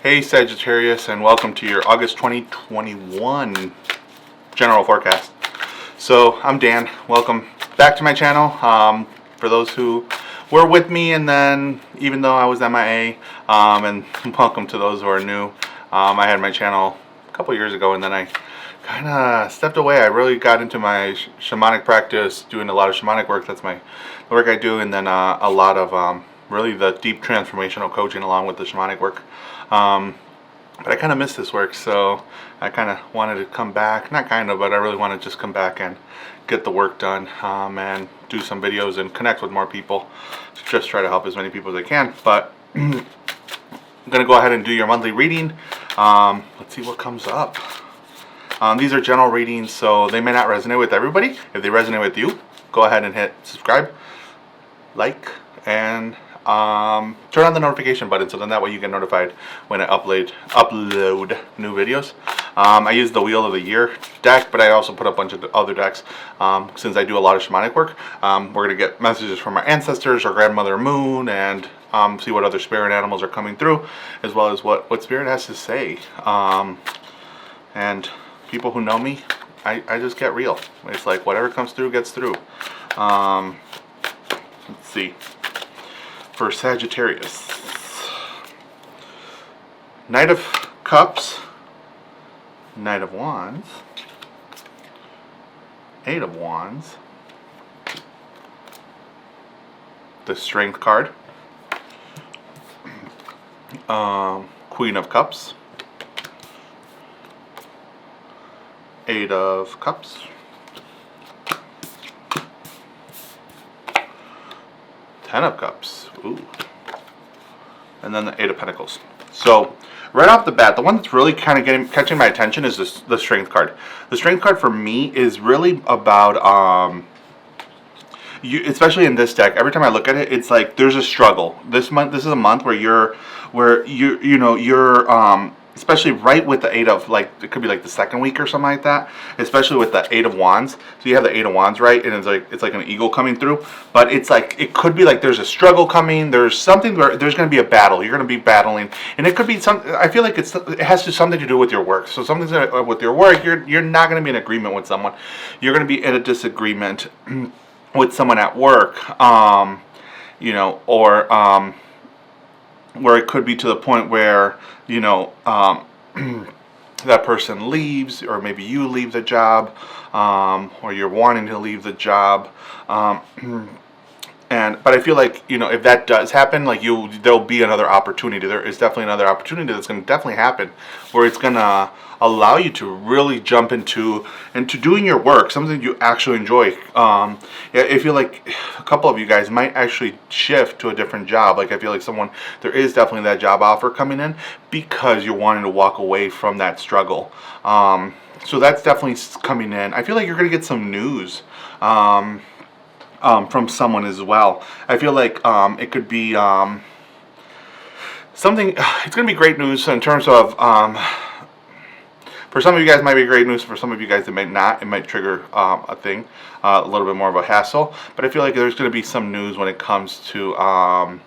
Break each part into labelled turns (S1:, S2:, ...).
S1: Hey Sagittarius, and welcome to your August 2021 general forecast. So I'm Dan. Welcome back to my channel. For those who were with me, and then even though I was MIA, and welcome to those who are new. I had my channel a couple years ago, and then I kind of stepped away. I really got into my shamanic practice, doing a lot of shamanic work. That's the work I do, and then a lot of really the deep transformational coaching along with the shamanic work. But I kind of missed this work, so I kind of wanted to come back. Not kind of, but I really want to just come back and get the work done, and do some videos and connect with more people. Just try to help as many people as I can. But I'm going to go ahead and do your monthly reading. Let's see what comes up. These are general readings, so they may not resonate with everybody. If they resonate with you, go ahead and hit subscribe, like, and turn on the notification button, so then that way you get notified when I upload new videos. I use the Wheel of the Year deck, but I also put a bunch of other decks. Since I do a lot of shamanic work, we're going to get messages from our ancestors, our grandmother moon, and see what other spirit animals are coming through, as well as what spirit has to say. And people who know me, I just get real. It's like whatever comes through gets through. Let's see. For Sagittarius, Knight of Cups, Knight of Wands, Eight of Wands, the Strength card, Queen of Cups, Eight of Cups, Ten of Cups, ooh, and then the Eight of Pentacles. So right off the bat, the one that's really kind of catching my attention is the Strength card. The Strength card for me is really about especially in this deck. Every time I look at it, it's like there's a struggle. This is a month where you're especially right with the Eight of, like, it could be like the second week or something like that, especially with the Eight of Wands. So you have the Eight of Wands, right, and it's like an eagle coming through, but it's like, it could be like there's a struggle coming, there's something where there's going to be a battle, you're going to be battling, and it could be I feel like it has something to do with your work. So something's with your work, you're not going to be in agreement with someone, you're going to be in a disagreement with someone at work, or where it could be to the point where, that person leaves, or maybe you leave the job, or you're wanting to leave the job, but I feel like, if that does happen, like there'll be another opportunity. There is definitely another opportunity that's going to definitely happen, where it's going to allow you to really jump into doing your work, something you actually enjoy. I feel like a couple of you guys might actually shift to a different job. Like, I feel like there is definitely that job offer coming in because you're wanting to walk away from that struggle. So that's definitely coming in. I feel like you're going to get some news from someone as well. I feel like it could be something. It's going to be great news in terms of, for some of you guys it might be great news, for some of you guys it might not. It might trigger a thing, a little bit more of a hassle. But I feel like there's going to be some news when it comes to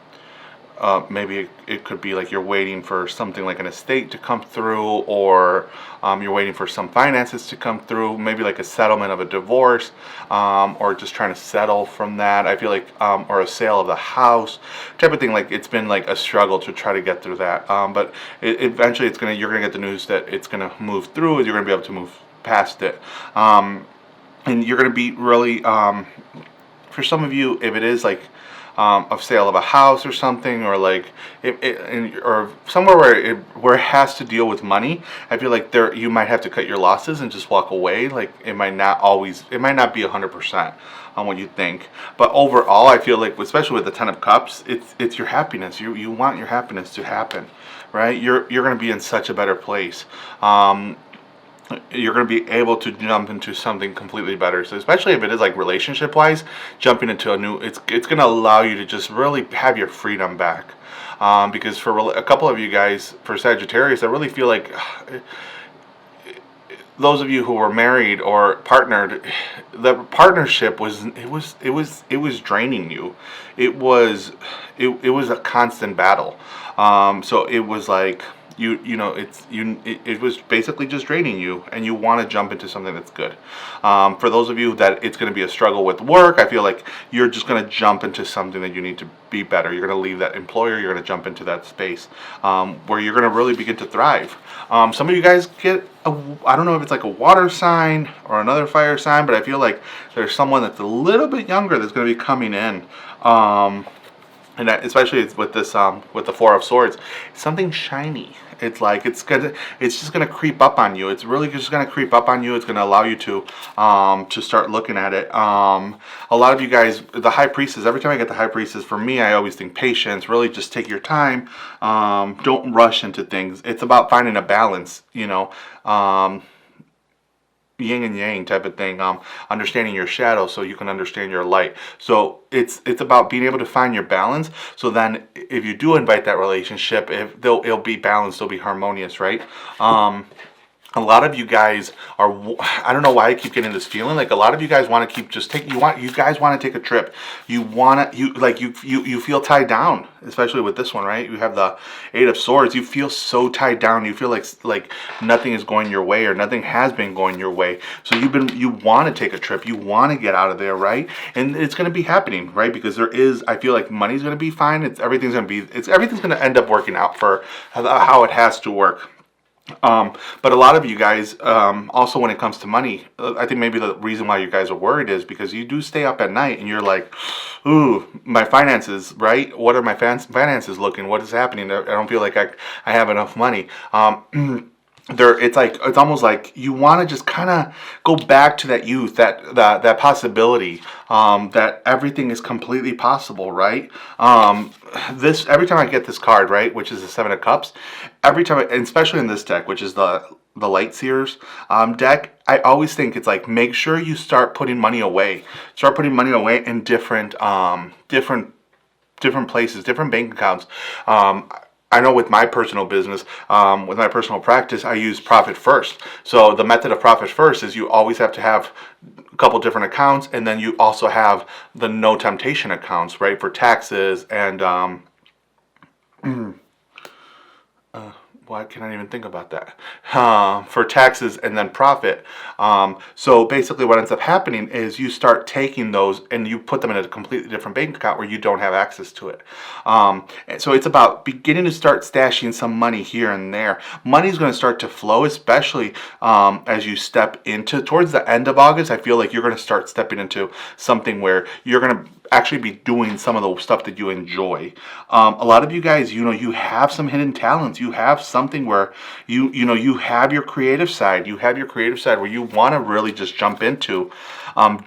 S1: maybe it could be like you're waiting for something like an estate to come through, or you're waiting for some finances to come through, maybe like a settlement of a divorce, or just trying to settle from that. I feel like, or a sale of the house type of thing. Like, it's been like a struggle to try to get through that, but eventually you're gonna get the news that it's gonna move through, you're gonna be able to move past it, and you're gonna be really, for some of you, if it is like a sale of a house or something, or like or somewhere where it has to deal with money, I feel like you might have to cut your losses and just walk away. Like, it might not be 100% on what you think, but overall I feel like, especially with the Ten of Cups, it's your happiness. You want your happiness to happen, right? You're going to be in such a better place. You're going to be able to jump into something completely better. So especially if it is like relationship wise, jumping into a new, it's going to allow you to just really have your freedom back. Because for a couple of you guys, for Sagittarius, I really feel like those of you who were married or partnered, the partnership was draining you. It was a constant battle. So it was like, it was basically just draining you, and you want to jump into something that's good. For those of you that it's going to be a struggle with work, I feel like you're just going to jump into something that you need to be better. You're going to leave that employer. You're going to jump into that space where you're going to really begin to thrive. Some of you guys get I don't know if it's like a water sign or another fire sign, but I feel like there's someone that's a little bit younger that's going to be coming in. And that, especially with this, with the Four of Swords, it's something shiny. It's like it's just gonna creep up on you. It's really just gonna creep up on you. It's gonna allow you to start looking at it. A lot of you guys, the High Priestess. Every time I get the High Priestess, for me, I always think patience. Really, just take your time. Don't rush into things. It's about finding a balance. Yin and yang type of thing, understanding your shadow so you can understand your light. So it's about being able to find your balance, so then if you do invite that relationship, it'll be balanced, it'll be harmonious, right? A lot of you guys are, I don't know why I keep getting this feeling, like a lot of you guys want to keep you guys want to take a trip. You feel tied down, especially with this one, right? You have the Eight of Swords. You feel so tied down. You feel like nothing is going your way, or nothing has been going your way. So you want to take a trip. You want to get out of there, right? And it's going to be happening, right? Because I feel like money's going to be fine. Everything's going to end up working out for how it has to work. But a lot of you guys, also when it comes to money, I think maybe the reason why you guys are worried is because you do stay up at night and you're like, ooh, my finances, right? What are my finances looking? What is happening? I don't feel like I have enough money. It's almost like you want to just kind of go back to that youth, that possibility, that everything is completely possible, right? Every time I get this card, right, which is the Seven of Cups, every time, and especially in this deck, which is the Light Seers deck, I always think it's like, make sure you start putting money away. Start putting money away in different places, different bank accounts. I know with my personal business, with my personal practice, I use Profit First. So the method of Profit First is you always have to have a couple different accounts, and then you also have the No Temptation accounts, right, for taxes and why can I even think about that? For taxes and then profit. So basically what ends up happening is you start taking those and you put them in a completely different bank account where you don't have access to it. So it's about beginning to start stashing some money here and there. Money's going to start to flow, especially as you step towards the end of August. I feel like you're going to start stepping into something where you're going to actually be doing some of the stuff that you enjoy. A lot of you guys, you have some hidden talents. You have something where you have your creative side. You have your creative side where you want to really just jump into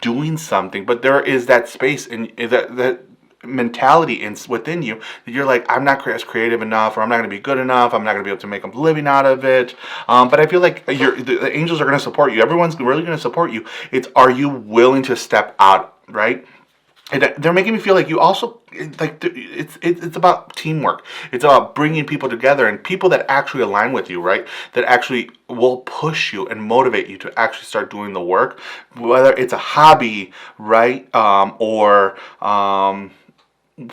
S1: doing something. But there is that space and that mentality within you that you're like, I'm not as creative enough, or I'm not going to be good enough. I'm not going to be able to make a living out of it. But I feel like the angels are going to support you. Everyone's really going to support you. Are you willing to step out, right? And they're making me feel like you also, like, it's about teamwork. It's about bringing people together and people that actually align with you, right? That actually will push you and motivate you to actually start doing the work, whether it's a hobby, right? Or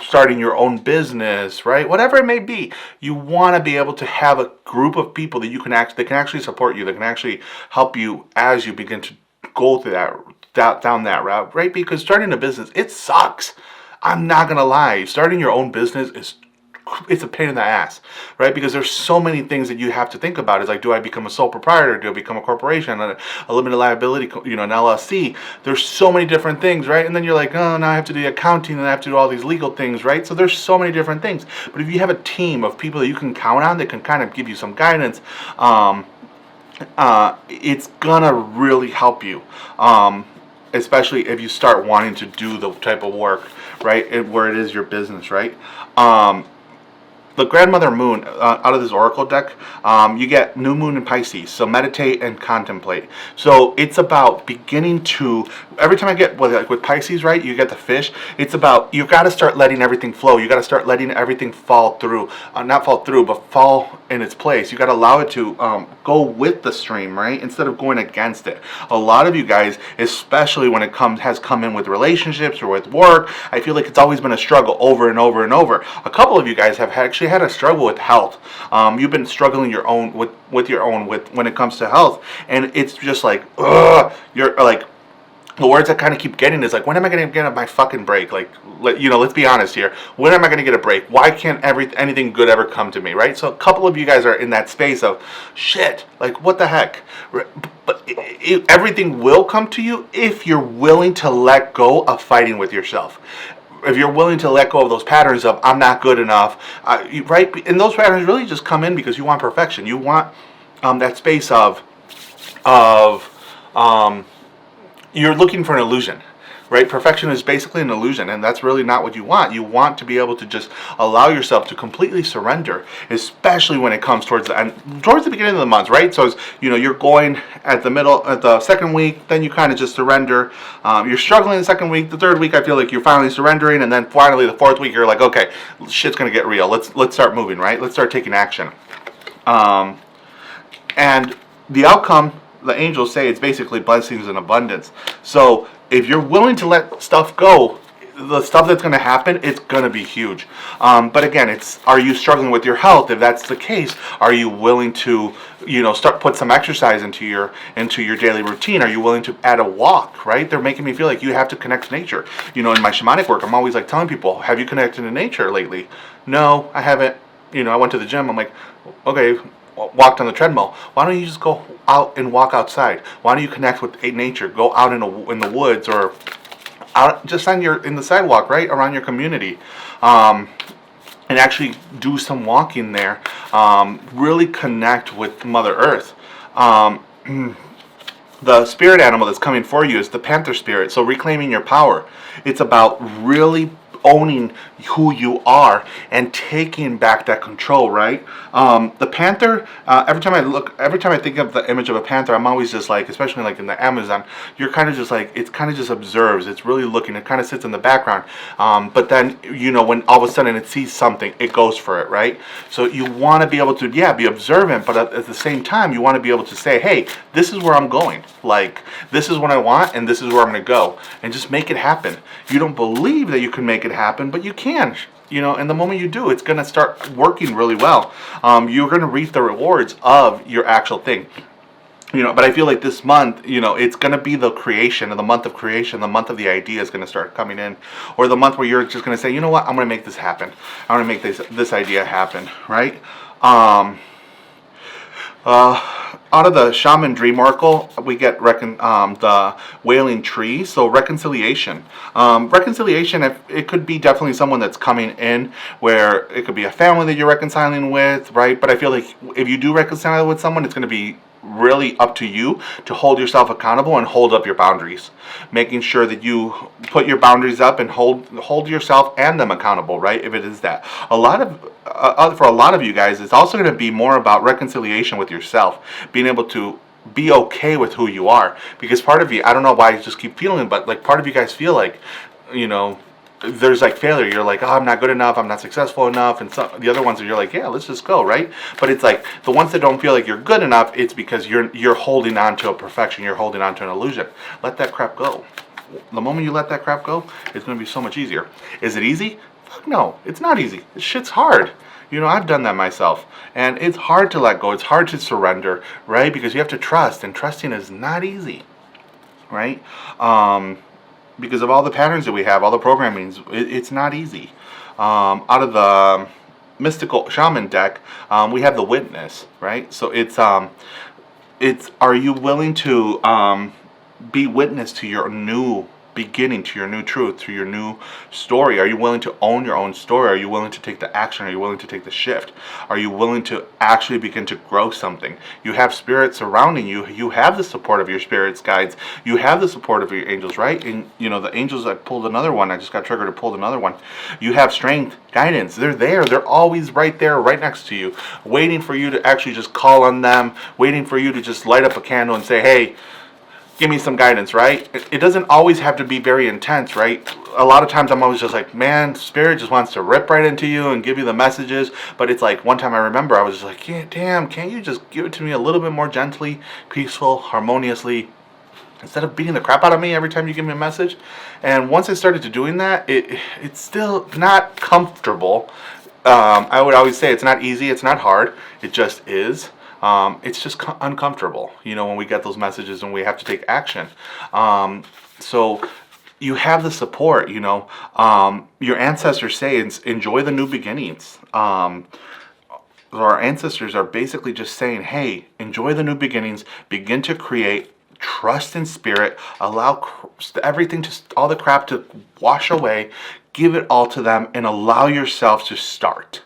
S1: starting your own business, right? Whatever it may be, you want to be able to have a group of people that can actually support you, that can actually help you as you begin to go through down that route, right? Because starting a business, it sucks. I'm not gonna lie. Starting your own business it's a pain in the ass, right? Because there's so many things that you have to think about. It's like, do I become a sole proprietor? Do I become a corporation, a limited liability, an LLC? There's so many different things, right? And then you're like, oh, now I have to do accounting and I have to do all these legal things, right? So there's so many different things. But if you have a team of people that you can count on that can kind of give you some guidance, it's gonna really help you. Especially if you start wanting to do the type of work, right, where it is your business, right? The Grandmother Moon, out of this Oracle deck, you get New Moon in Pisces, so meditate and contemplate. So it's about beginning to, every time I get, with Pisces, right, you get the fish, it's about, you got to start letting everything flow. You got to start letting everything fall through, not fall through, but fall in its place. You got to allow it to go with the stream, right? Instead of going against it. A lot of you guys, especially when it has come in with relationships or with work, I feel like it's always been a struggle over and over and over. A couple of you guys have actually had a struggle with health. You've been struggling with when it comes to health, and it's just like, ugh, you're like, the words I kind of keep getting is like, when am I going to get my fucking break? Like, let's be honest here. When am I going to get a break? Why can't anything good ever come to me, right? So a couple of you guys are in that space of, shit, like, what the heck? But everything will come to you if you're willing to let go of fighting with yourself. If you're willing to let go of those patterns of, I'm not good enough, right? And those patterns really just come in because you want perfection. You want that space of you're looking for an illusion, right? Perfection is basically an illusion, and that's really not what you want. You want to be able to just allow yourself to completely surrender, especially when it comes towards the beginning of the month, right? So as, you're going at the second week, then you kind of just surrender. You're struggling the second week, the third week, I feel like you're finally surrendering, and then finally the fourth week, you're like, okay, shit's gonna get real. Let's start moving, right? Let's start taking action. And the outcome, the angels say, it's basically blessings in abundance. So if you're willing to let stuff go, the stuff that's going to happen, it's going to be huge. But again, are you struggling with your health? If that's the case, are you willing to put some exercise into your daily routine? Are you willing to add a walk, right? They're making me feel like you have to connect to nature. In my shamanic work, I'm always like telling people, have you connected to nature lately? No, I haven't. I went to the gym. I'm like, okay, walked on the treadmill. Why don't you just go out and walk outside? Why don't you connect with nature? Go out in the woods, or out just in the sidewalk, right around your community, and actually do some walking there. Really connect with Mother Earth. The spirit animal that's coming for you is the panther spirit. So reclaiming your power. It's about really owning who you are and taking back that control, right? The panther, every time I think of the image of a panther, I'm always just like, especially like in the Amazon, you're kind of just like, it kind of just observes, it's really looking, it kind of sits in the background, but then, when all of a sudden it sees something, it goes for it, right? So you want to be able to, be observant, but at the same time, you want to be able to say, hey, this is where I'm going, like, this is what I want, and this is where I'm going to go, and just make it happen. You don't believe that you can make it happen, but you can. And the moment you do, it's going to start working really well. You're going to reap the rewards of your actual thing. But I feel like this month, it's going to be the creation, of the month of creation, the month of the idea is going to start coming in, or the month where you're just going to say, you know what, I'm going to make this happen. I'm going to make this idea happen, right? Out of the shaman dream oracle, we get the wailing tree. So reconciliation. Reconciliation, it could be definitely someone that's coming in, where it could be a family that you're reconciling with, right? But I feel like if you do reconcile with someone, it's going to be really up to you to hold yourself accountable and hold up your boundaries, making sure that you put your boundaries up and hold yourself and them accountable, right? If it is that, for a lot of you guys, it's also going to be more about reconciliation with yourself, being able to be okay with who you are, because part of you, I don't know why I just keep feeling, but like part of you guys feel like, there's like failure. You're like, oh, I'm not good enough, I'm not successful enough, and the other ones are, you're like, yeah, let's just go, right? But it's like the ones that don't feel like you're good enough, it's because you're holding on to a perfection, you're holding on to an illusion. Let that crap go. The moment you let that crap go, it's going to be so much easier. Is it easy? Fuck no, it's not easy. This shit's hard. I've done that myself, and it's hard to let go. It's hard to surrender, right? Because you have to trust, and trusting is not easy, right? Because of all the patterns that we have, all the programmings, it's not easy. Out of the mystical shaman deck, we have the witness, right? So it's are you willing to be witness to your new beginning, to your new truth, to your new story? Are you willing to own your own story? Are you willing to take the action? Are you willing to take the shift? Are you willing to actually begin to grow something? You have spirits surrounding you. You have the support of your spirits, guides. You have the support of your angels, right? And the angels, I pulled another one. I just got triggered and pulled another one. You have strength, guidance. They're there. They're always right there, right next to you, waiting for you to actually just call on them, waiting for you to just light up a candle and say, hey, give me some guidance, right? It doesn't always have to be very intense, right? A lot of times I'm always just like, man, Spirit just wants to rip right into you and give you the messages. But it's like, one time I remember I was just like, yeah, damn, can't you just give it to me a little bit more gently, peaceful, harmoniously, instead of beating the crap out of me every time you give me a message? And once I started to doing that, it's still not comfortable. I would always say it's not easy, it's not hard, it just is. It's just uncomfortable, when we get those messages and we have to take action. So you have the support, your ancestors say, enjoy the new beginnings. Our ancestors are basically just saying, hey, enjoy the new beginnings, begin to create, trust in spirit, allow everything all the crap to wash away, give it all to them, and allow yourself to start.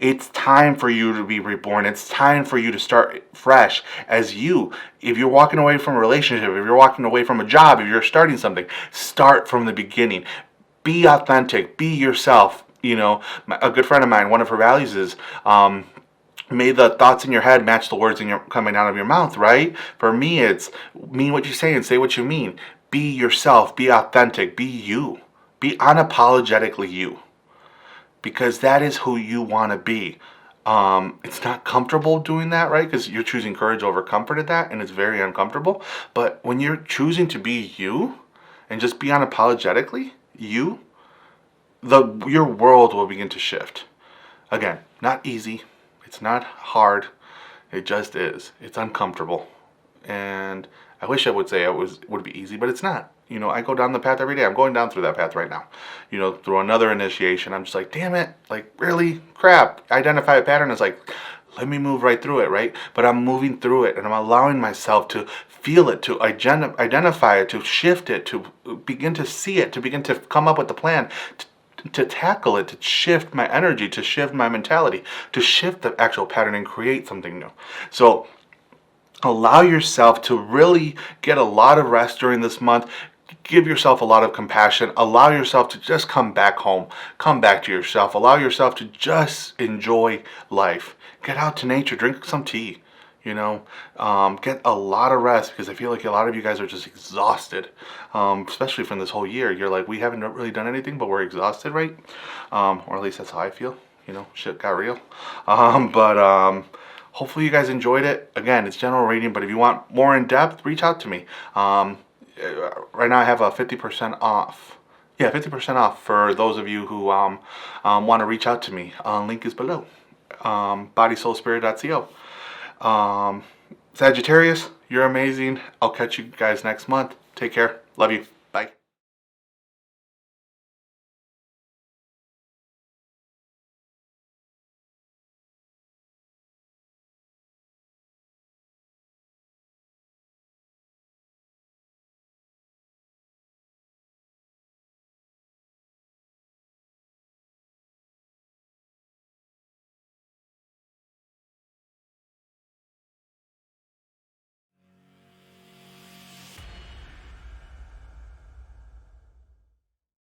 S1: It's time for you to be reborn. It's time for you to start fresh as you. If you're walking away from a relationship, if you're walking away from a job, if you're starting something, start from the beginning. Be authentic. Be yourself. A good friend of mine, one of her values is, may the thoughts in your head match the words coming out of your mouth, right? For me, it's mean what you say and say what you mean. Be yourself. Be authentic. Be you. Be unapologetically you. Because that is who you want to be. It's not comfortable doing that, right? Because you're choosing courage over comfort at that, and it's very uncomfortable. But when you're choosing to be you and just be unapologetically you, your world will begin to shift. Again, not easy. It's not hard. It just is. It's uncomfortable. And I wish I would say it would be easy, but it's not. I go down the path every day. I'm going down through that path right now. Through another initiation. I'm just like, damn it. Like, really? Crap. Identify a pattern. It's like, let me move right through it, right? But I'm moving through it, and I'm allowing myself to feel it, to identify it, to shift it, to begin to see it, to begin to come up with the plan, to tackle it, to shift my energy, to shift my mentality, to shift the actual pattern and create something new. So allow yourself to really get a lot of rest during this month. Give yourself a lot of compassion. Allow yourself to just come back home. Come back to yourself. Allow yourself to just enjoy life. Get out to nature. Drink some tea. Get a lot of rest, because I feel like a lot of you guys are just exhausted, especially from this whole year. You're like, we haven't really done anything, but we're exhausted, right? Or at least that's how I feel. Shit got real. But hopefully you guys enjoyed it. Again, it's general reading, but if you want more in depth, reach out to me. Right now I have a 50% off. Yeah, 50% off for those of you who want to reach out to me. Link is below. bodysoulspirit.co. Sagittarius, you're amazing. I'll catch you guys next month. Take care. Love you. Bye.